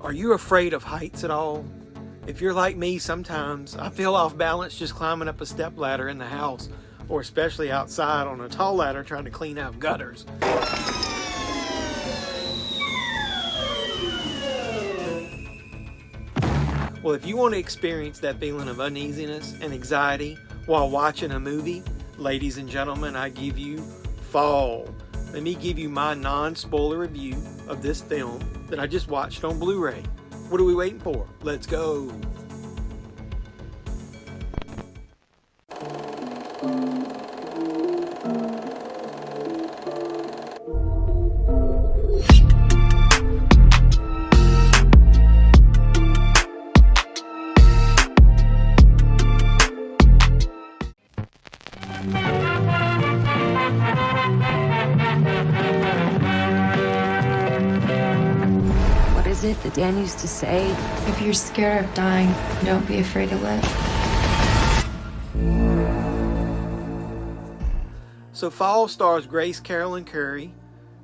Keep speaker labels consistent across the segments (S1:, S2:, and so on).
S1: Are you afraid of heights at all? If you're like me, sometimes I feel off balance just climbing up a step ladder in the house, or especially outside on a tall ladder trying to clean out gutters. Well, if you want to experience that feeling of uneasiness and anxiety while watching a movie, ladies and gentlemen, I give you Fall. Let me give you my non-spoiler review of this film that I just watched on Blu-ray. What are we waiting for? Let's go.
S2: It that Dan used to say,
S3: if you're scared of dying, don't be afraid to live.
S1: So Fall stars Grace Carolyn Currey,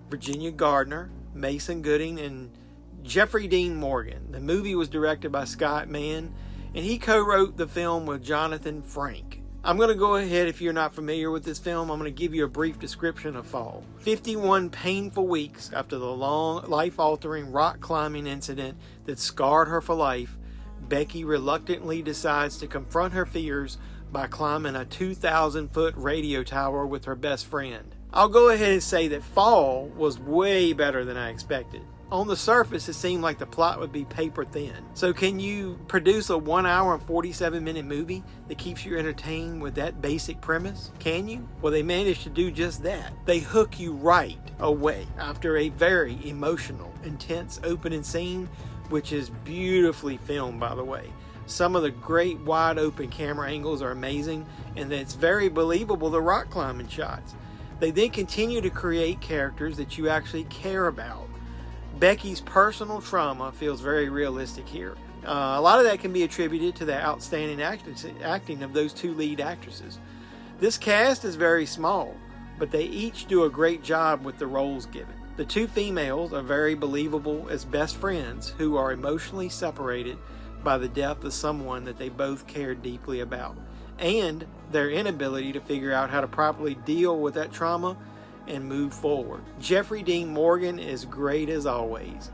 S1: Virginia Gardner, Mason Gooding, and Jeffrey Dean Morgan. The movie was directed by Scott Mann, and he co-wrote the film with Jonathan Frank. I'm going to go ahead, if you're not familiar with this film, I'm going to give you a brief description of Fall. 51 painful weeks after the long, life-altering rock climbing incident that scarred her for life, Becky reluctantly decides to confront her fears by climbing a 2,000-foot radio tower with her best friend. I'll go ahead and say that Fall was way better than I expected. On the surface, it seemed like the plot would be paper thin. So can you produce a 1 hour and 47-minute movie that keeps you entertained with that basic premise? Can you? Well, they managed to do just that. They hook you right away after a very emotional, intense opening scene, which is beautifully filmed, by the way. Some of the great wide open camera angles are amazing, and it's very believable, the rock climbing shots. They then continue to create characters that you actually care about. Becky's personal trauma feels very realistic here. A lot of that can be attributed to the outstanding acting of those two lead actresses. This cast is very small, but they each do a great job with the roles given. The two females are very believable as best friends who are emotionally separated by the death of someone that they both care deeply about, and their inability to figure out how to properly deal with that trauma and move forward. Jeffrey Dean Morgan is great as always.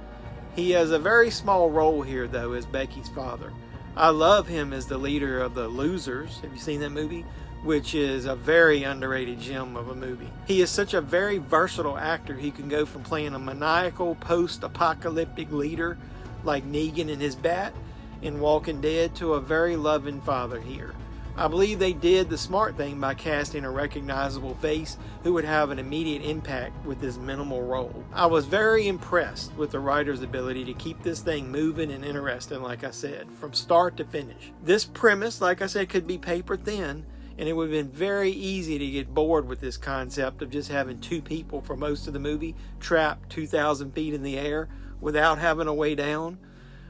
S1: He has a very small role here, though, as Becky's father. I love him as the leader of the Losers. Have you seen that movie? Which is a very underrated gem of a movie. He is such a very versatile actor. He can go from playing a maniacal post-apocalyptic leader like Negan in his Bat in Walking Dead to a very loving father here. I believe they did the smart thing by casting a recognizable face who would have an immediate impact with this minimal role. I was very impressed with the writer's ability to keep this thing moving and interesting, like I said, from start to finish. This premise, like I said, could be paper thin, and it would have been very easy to get bored with this concept of just having two people for most of the movie trapped 2,000 feet in the air without having a way down.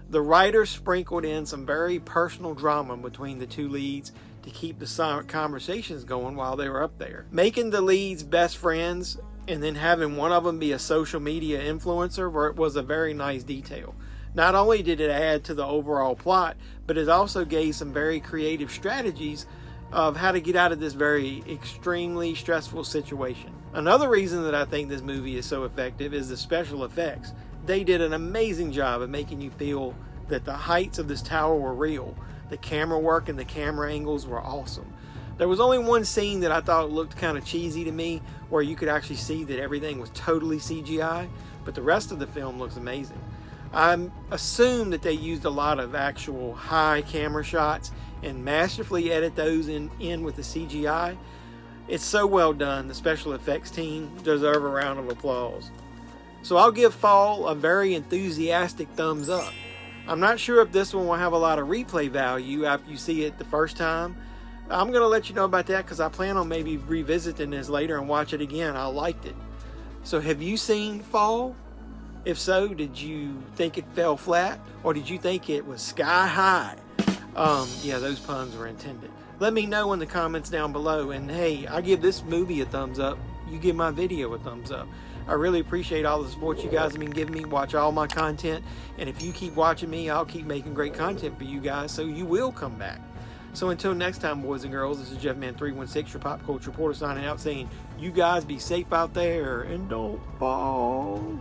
S1: The writer sprinkled in some very personal drama between the two leads to keep the conversations going while they were up there. Making the leads best friends and then having one of them be a social media influencer was a very nice detail. Not only did it add to the overall plot, but it also gave some very creative strategies of how to get out of this very extremely stressful situation. Another reason that I think this movie is so effective is the special effects. They did an amazing job of making you feel that the heights of this tower were real. The camera work and the camera angles were awesome. There was only one scene that I thought looked kind of cheesy to me, where you could actually see that everything was totally CGI, but the rest of the film looks amazing. I assume that they used a lot of actual high camera shots and masterfully edit those in with the CGI. It's so well done. The special effects team deserve a round of applause. So I'll give Fall a very enthusiastic thumbs up. I'm not sure if this one will have a lot of replay value after you see it the first time. I'm going to let you know about that because I plan on maybe revisiting this later and watch it again. I liked it. So have you seen Fall? If so, did you think it fell flat, or did you think it was sky high? Yeah, those puns were intended. Let me know in the comments down below. And hey, I give this movie a thumbs up. You give my video a thumbs up. I really appreciate all the support you guys have been giving me. Watch all my content, and if you keep watching me, I'll keep making great content for you guys, so you will come back. So until next time, boys and girls, this is JeffMan316, your pop culture reporter, signing out, saying, you guys be safe out there and don't fall.